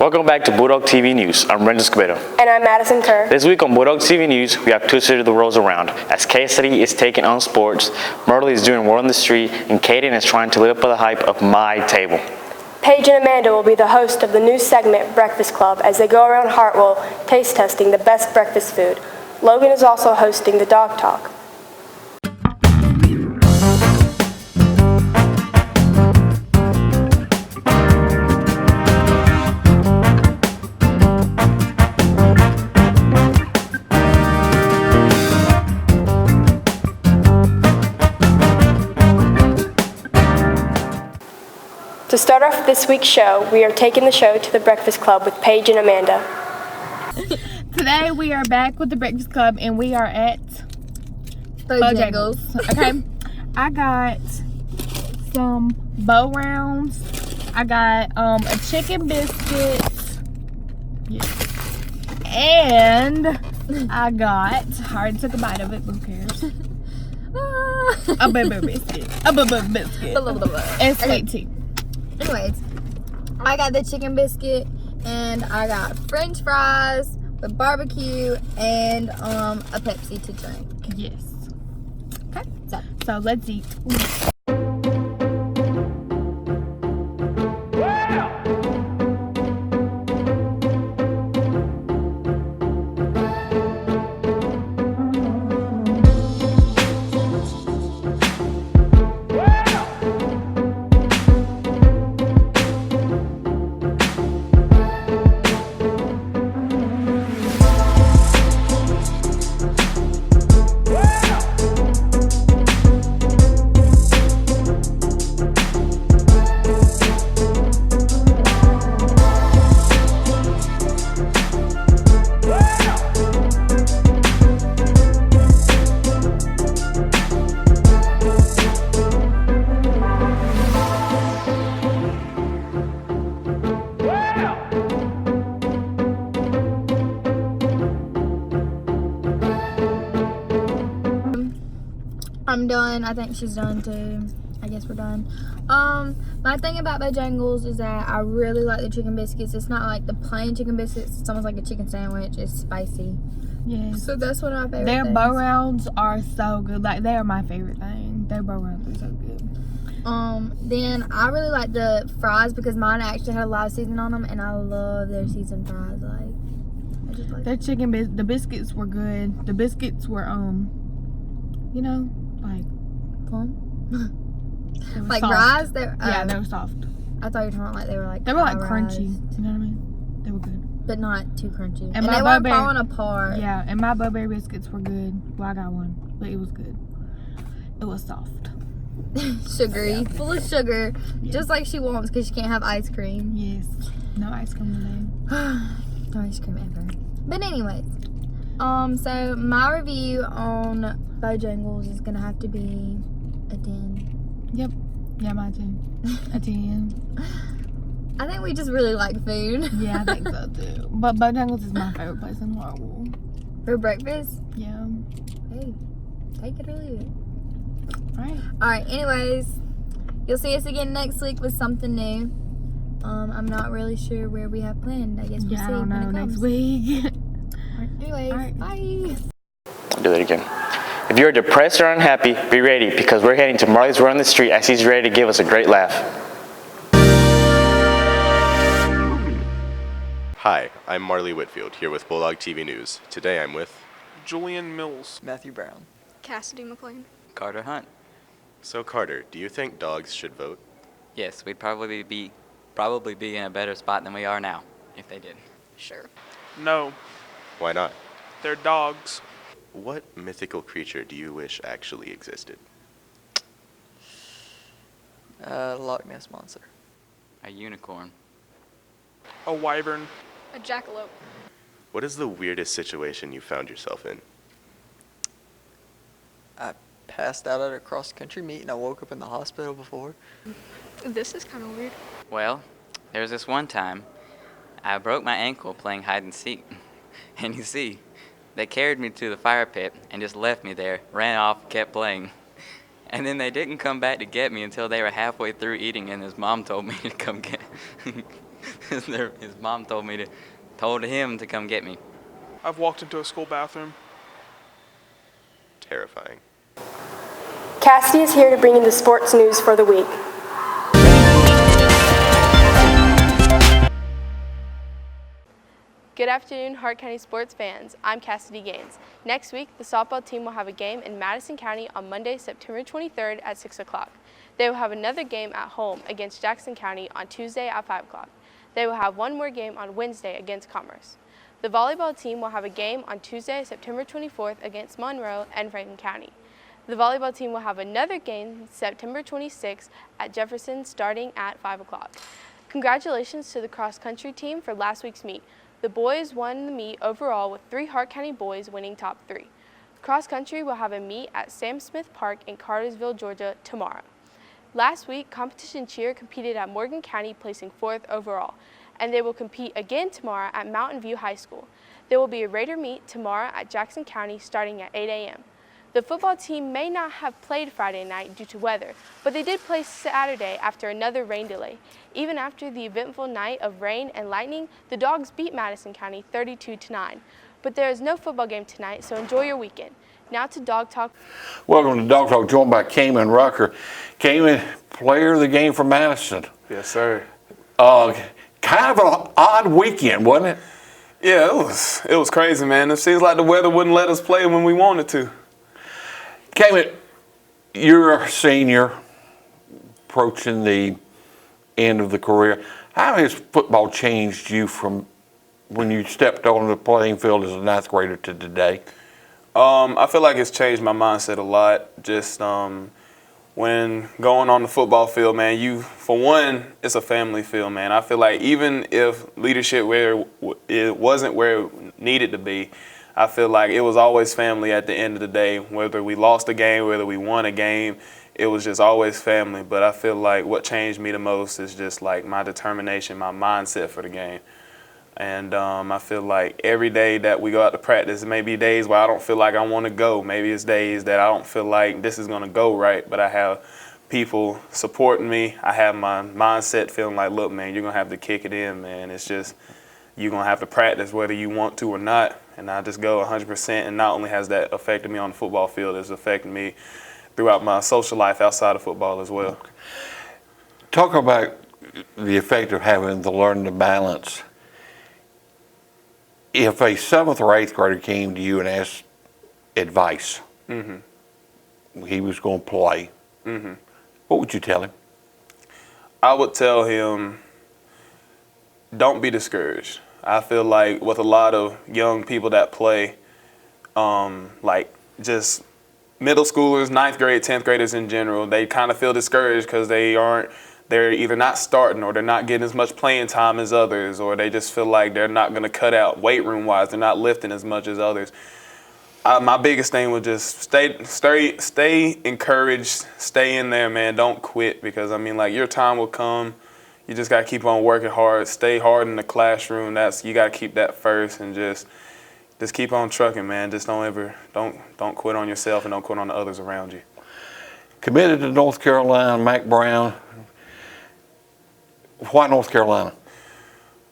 Welcome back to Bulldog TV News. I'm Brendan Escobedo. And I'm Madison Kerr. This week on Bulldog TV News, we have twisted the worlds around. As K-City is taking on sports, Myrtle is doing Word on the Street, and Kaden is trying to live up to the hype of My Table. Paige and Amanda will be the host of the new segment, Breakfast Club, as they go around Hartwell taste testing the best breakfast food. Logan is also hosting the Dog Talk. To start off this week's show, we are taking the show to the Breakfast Club with Paige and Amanda. Today we are back with the Breakfast Club and we are at Bojangles. Okay, I got some bow rounds. I got a chicken biscuit. Yeah. And I got, I already took a bite of it, but who cares? A baby biscuit. A baby biscuit. And sweet tea. Anyways, I got the chicken biscuit and I got French fries with barbecue and a Pepsi to drink. Yes. Okay. So let's eat. I'm done. I think she's done too. I guess we're done. My thing about Bojangles is that I really like the chicken biscuits. It's not like the plain chicken biscuits. It's almost like a chicken sandwich. It's spicy. Yes. So that's one of my favorite Their things. bow rounds are so good. Like, they are my favorite thing. Their bow rounds are so good. Then I really like the fries because mine actually had a lot of seasoning on them, and I love their seasoned fries. Like, I just like Their chicken the biscuits were good. The biscuits were you know, like plum. they were Like soft. rise. They're Yeah, they were soft. I thought you were talking about like they were like Crunchy. You know what I mean? They were good. but not too crunchy. And And my they weren't Burberry- falling apart. Yeah, and my Burberry biscuits were good. Well, I got one, but it was good. It was soft. Sugary, full of sugar, Yeah. just like she wants because she can't have ice cream. Yes. No ice cream today. No ice cream ever. But anyways, so my review on Bojangles is gonna have to be a 10. Yep. Yeah, mine too. A 10. I think we just really like food. Yeah, I think so too. But Bojangles is my favorite place in Hartwell. For breakfast. Yeah. Hey, take it or leave it. Right. Alright, anyways, you'll see us again next week with something new. I'm not really sure where we have planned. I guess we'll Yeah, I see don't when know. it Next comes. week. Anyways, Alright. bye. I'll do that again. If you're depressed or unhappy, be ready because we're heading to Marley's Word on the Street as he's ready to give us a great laugh. Hi, I'm Marley Whitfield, here with Bulldog TV News. Today I'm with... Julian Mills. Matthew Brown. Cassidy McLean. Carter Hunt. So Carter, do you think dogs should vote? Yes, we'd probably be in a better spot than we are now if they did. Sure. No, Why not? they're dogs. What mythical creature do you wish actually existed? Loch Ness Monster. A unicorn. A wyvern. A jackalope. What is the weirdest situation you found yourself in? I passed out at a cross-country meet and I woke up in the hospital before. This is kind of weird. Well, there was this one time I broke my ankle playing hide and seek. And you see, they carried me to the fire pit and just left me there, ran off, kept playing. And then they didn't come back to get me until they were halfway through eating, and his mom told me to come get His mom told him to come get me. I've walked into a school bathroom. Terrifying. Cassidy is here to bring you the sports news for the week. Good afternoon, Hart County sports fans. I'm Cassidy Gaines. Next week, the softball team will have a game in Madison County on Monday, September 23rd at 6 o'clock. They will have another game at home against Jackson County on Tuesday at 5 o'clock. They will have one more game on Wednesday against Commerce. The volleyball team will have a game on Tuesday, September 24th against Monroe and Franklin County. The volleyball team will have another game September 26th at Jefferson starting at 5 o'clock. Congratulations to the cross-country team for last week's meet. The boys won the meet overall with 3 Hart County boys winning top 3. Cross country will have a meet at Sam Smith Park in Cartersville, Georgia tomorrow. Last week, competition cheer competed at Morgan County, placing 4th overall, and they will compete again tomorrow at Mountain View High School. There will be a Raider meet tomorrow at Jackson County starting at 8 a.m. The football team may not have played Friday night due to weather, but they did play Saturday after another rain delay. Even after the eventful night of rain and lightning, the Dogs beat Madison County 32-9. But there is no football game tonight, so enjoy your weekend. Now to Dog Talk. Welcome to Dog Talk, joined by Cayman Rucker. Cayman, player of the game for Madison. Yes, sir. Kind of an odd weekend, wasn't it? Yeah, it was crazy, man. It seems like the weather wouldn't let us play when we wanted to. Cayman, you're a senior, approaching the end of the career. How has football changed you from when you stepped on the playing field as a 9th grader to today? I feel like it's changed my mindset a lot. Just when going on the football field, man, for one, it's a family field, man. I feel like even if leadership it wasn't where it needed to be, I feel like it was always family at the end of the day. Whether we lost a game, whether we won a game, it was just always family. But I feel like what changed me the most is just like my determination, my mindset for the game. And I feel like every day that we go out to practice, it may be days where I don't feel like I want to go. Maybe it's days that I don't feel like this is going to go right, but I have people supporting me. I have my mindset feeling like, look, man, you're going to have to kick it in, man. It's just you're going to have to practice whether you want to or not. And I just go 100%. And not only has that affected me on the football field, it's affected me throughout my social life outside of football as well. Talk about the effect of having to learn to balance. If a 7th or 8th grader came to you and asked advice, he was going to play, what would you tell him? I would tell him, don't be discouraged. I feel like with a lot of young people that play, like just middle schoolers, 9th grade, 10th graders in general, they kind of feel discouraged because they're either not starting or they're not getting as much playing time as others, or they just feel like they're not going to cut out weight room wise. They're not lifting as much as others. My biggest thing was just stay encouraged, stay in there, man. Don't quit, because I mean, like, your time will come. You just got to keep on working hard. Stay hard in the classroom. You got to keep that first, and just keep on trucking, man. Just don't quit on yourself, and don't quit on the others around you. Committed to North Carolina, Mac Brown. Why North Carolina?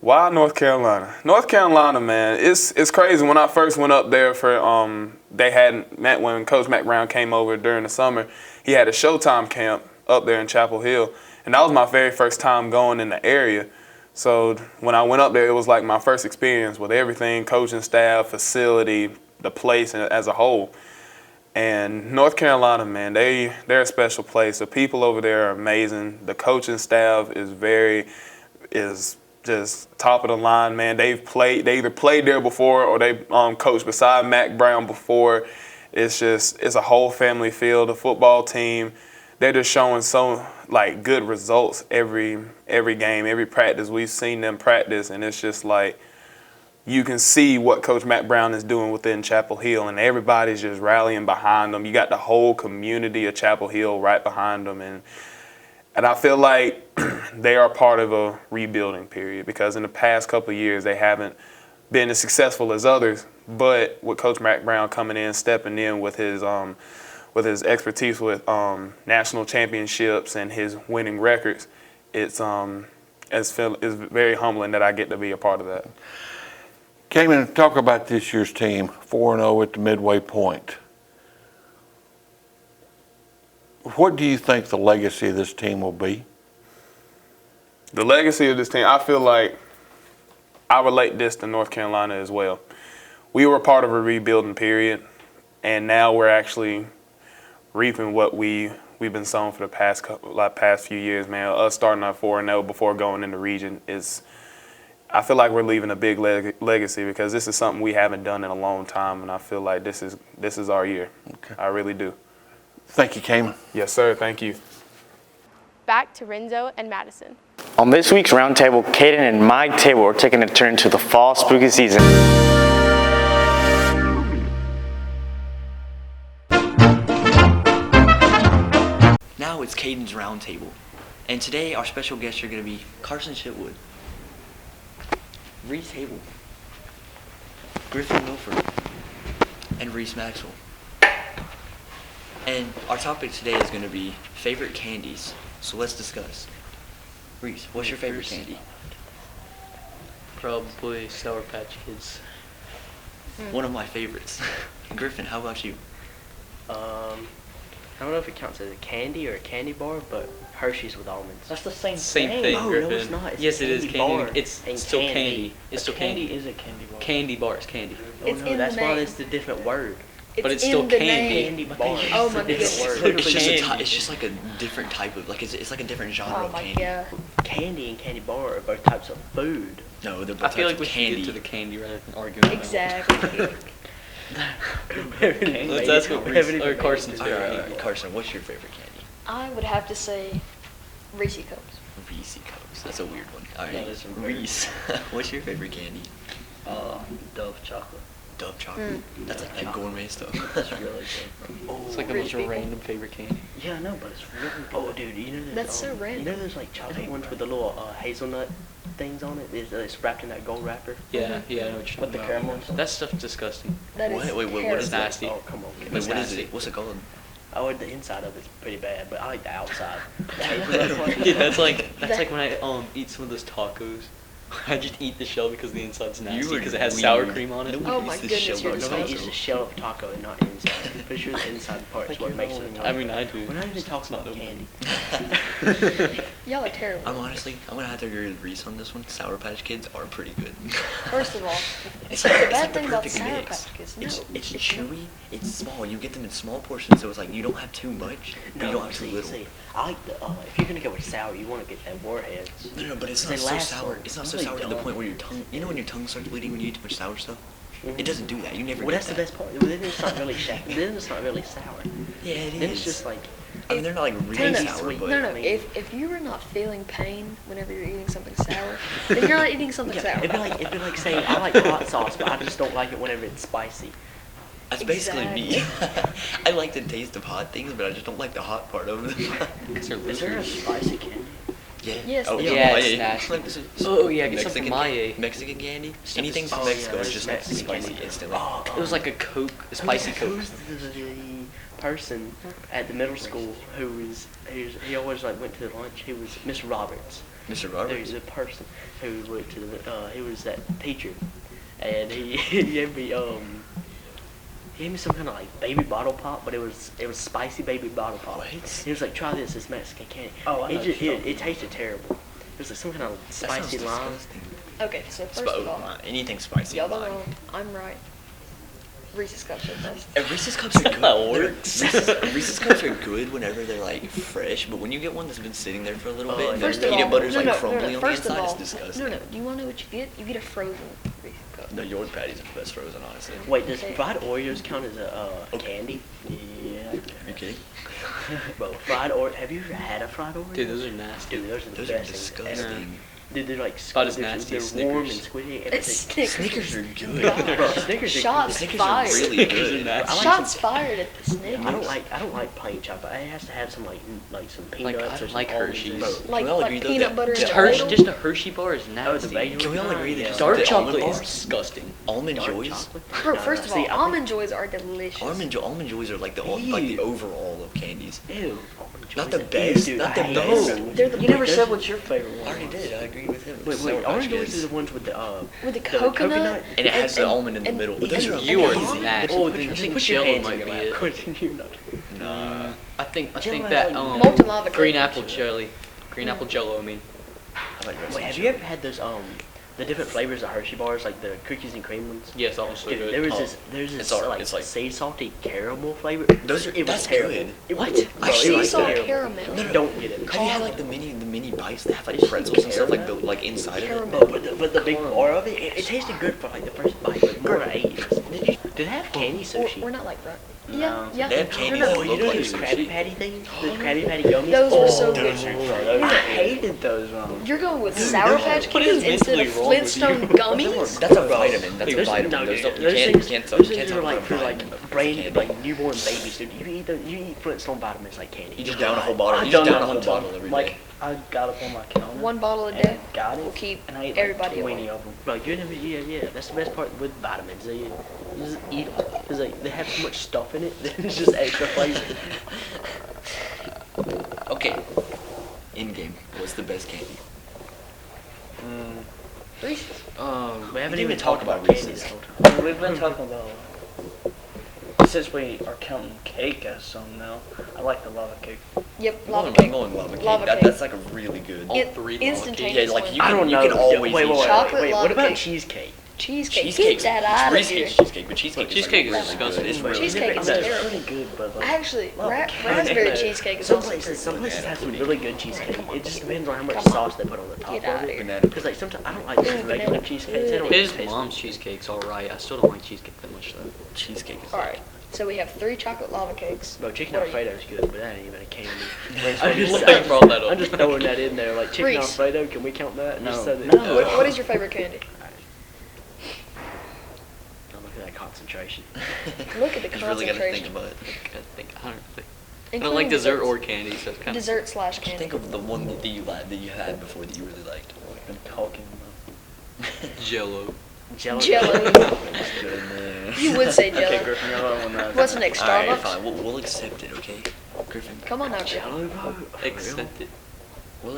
Why North Carolina? North Carolina, man, it's crazy. When I first went up there for they had met when Coach Mac Brown came over during the summer. He had a Showtime camp up there in Chapel Hill, and that was my very first time going in the area. So when I went up there, it was like my first experience with everything, coaching staff, facility, the place as a whole. And North Carolina, man, they're a special place. The people over there are amazing. The coaching staff is just top of the line, man. They either played there before or they coached beside Mac Brown before. It's a whole family feel. The football team, they're just showing so like good results every game, every practice. We've seen them practice, and it's just like you can see what Coach Mac Brown is doing within Chapel Hill, and everybody's just rallying behind them. You got the whole community of Chapel Hill right behind them, and I feel like they are part of a rebuilding period, because in the past couple of years they haven't been as successful as others. But with Coach Mac Brown coming in, stepping in with his expertise with national championships and his winning records, it's it's very humbling that I get to be a part of that. Cayman, talk about this year's team, 4-0 at the midway point. What do you think the legacy of this team will be? The legacy of this team, I feel like I relate this to North Carolina as well. We were part of a rebuilding period, and now we're actually reaping what we've been sowing for the past few years, man. Us starting our 4-0 before going in the region is, I feel like we're leaving a big legacy because this is something we haven't done in a long time, and I feel like this is our year. Okay. I really do. Thank you, Cayman. Yes, sir. Thank you. Back to Renzo and Madison. On this week's roundtable, Caden and my table are taking a turn to the fall spooky season. Now it's Caden's roundtable, and today our special guests are going to be Carson Chitwood, Reese Hable, Griffin Milford, and Reese Maxwell. And our topic today is going to be favorite candies. So let's discuss. Reese, what's your favorite candy? Probably Sour Patch Kids. One of my favorites. Griffin, how about you? I don't know if it counts as a candy or a candy bar, but Hershey's with almonds. That's the same thing, Oh, Griffin. no, it's not. Yes, it is candy candy. bar. It's still candy. It's still candy. candy. Is a candy bar. Candy bar is candy. It's Oh in no, that's the why name. it's a different word. It's But it's in still the candy. name. Candy bar. Oh my It's a goodness. different word. It's just like a different type of it's like a different genre Oh of my candy. god. Candy and candy bar are both types of food. No, they're I both feel types like we of should candy. get to the candy rather than arguing. Exactly. Let's ask what Reese or Carson's All right, favorite all candy. right, Carson, what's your favorite candy? I would have to say Reese Cups. Reese Cups. That's a weird one. All right, That is weird. Reese, what's your favorite candy? Dove chocolate. Dove chocolate. That's like that gourmet stuff. That's really good. It's like the most random favorite candy. Yeah, I know, but it's really good. Oh, dude, you know That's so You random. know those like chocolate ones with the little hazelnut things on it? It's wrapped in that gold wrapper. Yeah, yeah, I know what you're talking With the about. caramel and That stuff's disgusting. That is Wait, what terrible. is that? Nasty. Oh, come on. Wait, what is it? What's it called? Oh, the inside of it's pretty bad, but I like the outside. The hazelnut part. Yeah, that's like when I eat some of those tacos. I just eat the shell because the inside's nasty because it has sour cream on it. Oh my goodness, you're Nobody disgusting. eats the shell of a taco and not the inside. I'm pretty sure the inside part is what makes it a taco. I mean, I do. We're not even talking about candy. Y'all are terrible. I'm gonna have to agree with Reese on this one. Sour Patch Kids are pretty good. First of all, It's the like bad the thing about perfect Sour mix. Patch Kids, no. It's chewy, it's small. You get them in small portions, so it's like you don't have too much, but you don't have too little. See, I like the, if you're gonna go with sour, you want to get that warheads. No, but it's They not so last sour. long. It's not so Really sour to the don't. point where your tongue, you know when your tongue starts bleeding when you eat too much sour stuff? It doesn't do that. You never Well, get that's the that. best part. Then it's not really then it's not really sour. Yeah, it Then it's is. just like, I mean, they're not like really Tasty sour, sweet. but No, if you are not feeling pain whenever you're eating something sour, then you're not eating something sour. it'd be like saying I like hot sauce, but I just don't like it whenever it's spicy. that's basically me. I like the taste of hot things, but I just don't like the hot part of them. Is there a spicy candy? Yeah. Yes, Oh, there Yeah, Maya. it's nasty. Like, this is Oh, yeah, get some Mexican, from Maya. Mexican candy. Anything from Oh, Mexico yeah, is there's just Mexican spicy candy. instantly. It was like a Coke, a spicy Coke. Who's the person at the middle school he always like went to the lunch? He was Mr. Roberts. Mr. Roberts. There's a person who went to the he was that teacher, and he gave me some kind of like baby bottle pop, but it was spicy baby bottle pop. What? He was like, try this, it's Mexican candy. Oh, I know it tasted terrible. It was like some kind of That sounds spicy lime. disgusting. Okay, so first of all, Anything spicy. y'all lime. are wrong. I'm right. Reese's Cups are best. Reese's Cups are good. That works. Reese's Cups are good whenever they're like fresh, but when you get one that's been sitting there for a little bit and First the of peanut all, butter's no, like crumbly on the First of inside, all, it's disgusting. no. Do you want to know what you get? You get a frozen Reese's Cup. The York patties are the best frozen, honestly. Wait, does fried Oreos count as a candy? Yeah. Are you kidding? Bro, fried Oreo. Have you ever had a fried Oreo? Dude, those are nasty. Dude, those are the Those are best things ever. disgusting. Dude, they're like About as they're- nasty as They're warm and Snickers. squishy. It's Snickers. Snickers are good. Bro, Snickers are Shots good. Snickers fired. are really good. I like Shots fired at the Snickers. I don't like plain chocolate. It has to have some like some peanuts I or don't some like almonds Hershey's. or something. Like, we all like agree, though, peanut that butter just and Hershey, bagel? just a Hershey bar is Oh, the nasty. bagel. Can we all agree that Yeah. just Dark the chocolate almond is bars? disgusting. Almond Dark Joys? chocolate? Bro, first of See, all, I almond joys are delicious. Almond Joys are like the overall of candies. Ew. Not the best. Not the best. They're the You never those said are- what's your favorite one. I already did. I agree with him. Wait, Sour Patch orange Kids. ones are the ones with With the coconut? And it has the almond in the middle. But those are You are amazing. that. Oh, then I think Jello might be it. Nah. I think Jello that has, like, molten lava green cake. apple jelly, green apple Jello. I mean, I like Wait, have you ever had those the different flavors of Hershey bars, like the cookies and cream ones? yes, also Dude, good. there's this It's all- like, it's like- sea salty caramel flavor. Those are. It was That's terrible. good. What? Sea salt caramel. No, no. Don't get it. Have you had like the mini bites that have like It's pretzels and stuff like caramel. like inside of it? Caramel. But the big bar of it tasted good for like the first bite, but more ate. Did they have candy sushi? We're not like that. No. Yeah, yeah. They have candy No, that you look know like those sushi. Krabby Patty things? The Krabby Patty gummies? Those were so those good. are- I hated those ones. You're going with Sour Patch what is Kids instead of mentally wrong with you? Flintstone gummies? That's a vitamin. That's a Those- vitamin. no, Those dude, don't. You those can't. things- Can't. Those Can't things talk are like about for vitamin. like brain, like newborn babies, dude. You eat Flintstone vitamins like candy. You just down a whole bottle. I've You just done down that a whole one time. bottle every Like day. I got up on my counter. One bottle a and day. Got it. We'll keep and I ate everybody like 20 away. of them. Bro, you never. Yeah. That's the best part with vitamins. You just eat them because like they have so much stuff in it that it's just extra flavor. Okay. In game, what's the best candy? Reese's. We haven't didn't even even talk talked about about candy Reese's. this whole time. We've been talking about, since we are counting cake as some now, I like the lava cake. Yep, I'm lava cake. going lava cake. Lava cake. That's like a really good. It, three lava instantaneous Yeah, like win. you I can, don't you know. can always wait, eat wait, chocolate wait. lava What about cake. cheesecake? Cheesecake. Cheesecake's Get that out of Reese's here. cheesecake, but cheesecake Cheesecake is is like disgusting. It's really Cheesecake is That's terrible. really good, but like, Actually, lava cake. raspberry cheesecake is Some also places have some really good cheesecake. It just depends on how much Come on. sauce they put on the top Get out of of it. here. Banana. Because like sometimes I don't like just regular cheesecakes. They don't His taste mom's cheesecake's alright. I still don't like cheesecake that much though. cheesecake is Alright, so we have 3 chocolate lava cakes. Bro, chicken What are you- Alfredo's good, but that ain't even a candy. I'm just like brought that up. I'm just throwing that in there. Like chicken Reese. Alfredo, can we count that? No. Just so that, No. What is your favorite candy? Oh, look at that concentration. Look at the You really gotta think concentration. about it. I don't like Including dessert desserts. or candy, so it's kind of. Dessert slash Just candy. think of the one that you had before that you really liked. We've been talking about. Jello. Jello. Jello. That's good, man. You would say Okay, Jello. Griffin, you're on that. What's next, Alright, Starbucks? fine. We'll accept it, okay? Griffin. Come on now, Jello. Jello, bro. For real? Accept it. We'll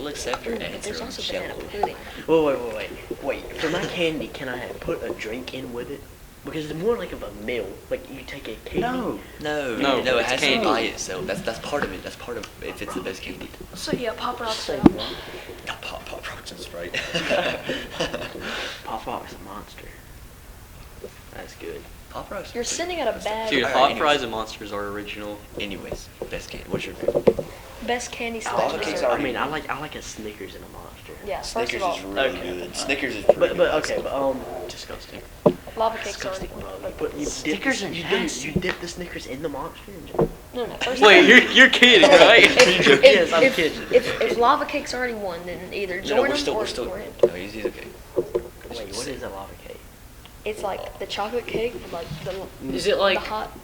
accept your But answer there's on also Jello. banana pudding. Wait. For my candy, can I put a drink in with it? Because it's more like of a meal. Like you take a candy. No, No, it it's has candy. to by itself. That's part of it. That's part of if it's the best candy. So yeah, Pop Rocks. Say what? Not Pop Rocks is right. Pop Rock's a monster. That's good. Pop Rocks. You're sitting at a bad Dude, Alright, hot anyways. fries and monsters are original. Anyways, best candy. What's your favorite? best candy Lava slash cake's dessert. already- I mean, I like a Snickers and a monster. Yeah, first Snickers of all, is really Okay. good. Snickers is pretty But good. okay, disgusting. lava cakes are. Disgusting, bro. You put you Snickers dip, are you nasty. dip the Snickers in the monster. No, first Wait, of all, you're kidding, right? Yes, I'm kidding. If lava cake's already won, then either No, join we're them still, or we're still. we're in. No, he's okay. Wait, what is a lava cake? It's like the chocolate cake with like the Is it like- the hot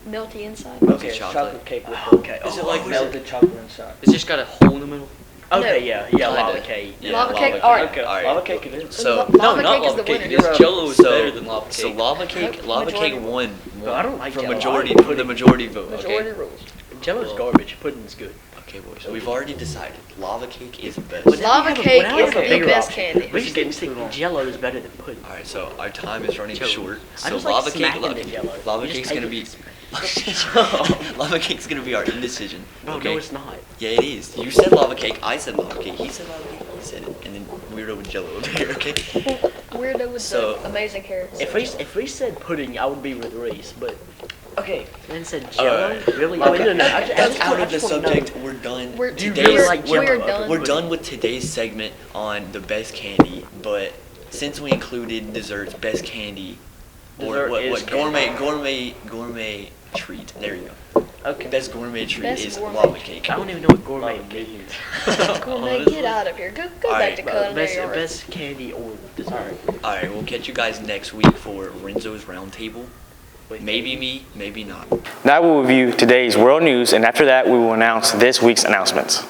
melty inside. Okay, chocolate. cake with Okay. Is it like melted chocolate inside. It's just got a hole in the middle. Okay, No. yeah, Kinda. lava cake. Yeah, Lava cake, alright. Okay, Alright. lava cake it is. So Lava No, not cake is lava the cake. winner. This Jello is better than lava cake. So lava cake won. Bro, I don't like from Jell-O. majority I like from the majority vote. Majority Okay. rules. Jello's garbage. Pudding's good. Okay, boys. We've already decided. Lava cake is best. But now Lava we have a- cake now we is have a the bigger best option. candy. We just didn't think Jello is better than pudding. All right, so our time is running Jello. short. I So just like lava cake, smacking the Jello. lava You just cake's take gonna it be. and Lava cake's gonna be our indecision. Bro, Okay. no, it's not. Yeah, it is. You said lava cake. I said lava cake. He said lava cake. He said it, and then weirdo with Jello over here. Okay. Weirdo with So- the amazing carrots. If we said pudding, I would be with Reese, but Okay, then said Jello. Alright. Really? Okay. No. That's out of the subject. We're done. We're- Do you Today's- really like we're Jello? done. We're done with today's segment on the best candy, but since we included desserts, best candy, or Dessert what, is what gourmet treat. There you go. okay. Best gourmet treat Best is gourmet lava cake. I don't even know what gourmet means. Gourmet, get out of here. Go back Alright, to Bro, culinary arts. best candy or dessert. All right, we'll catch you guys next week for Renzo's Roundtable. Maybe me, maybe not. Now we'll review today's world news, and after that, we will announce this week's announcements.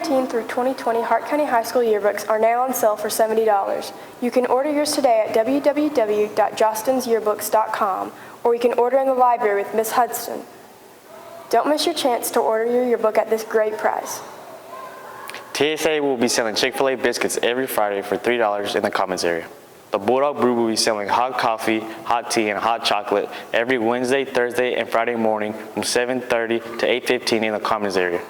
2019 through 2020 Hart County High School yearbooks are now on sale for $70. You can order yours today at www.jostensyearbooks.com, or you can order in the library with Miss Hudson. Don't miss your chance to order your yearbook at this great price. TSA will be selling Chick-fil-A biscuits every Friday for $3 in the commons area. The Bulldog Brew will be selling hot coffee, hot tea, and hot chocolate every Wednesday, Thursday, and Friday morning from 7:30 to 8:15 in the commons area.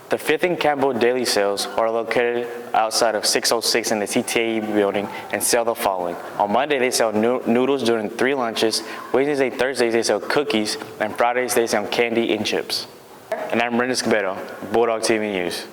The 5th and Campbell daily sales are located outside of 606 in the CTAE building and sell the following. On Monday, they sell noodles during 3 lunches. Wednesdays and Thursdays, they sell cookies. And Fridays, they sell candy and chips. And I'm Brendan Escobedo, Bulldog TV News.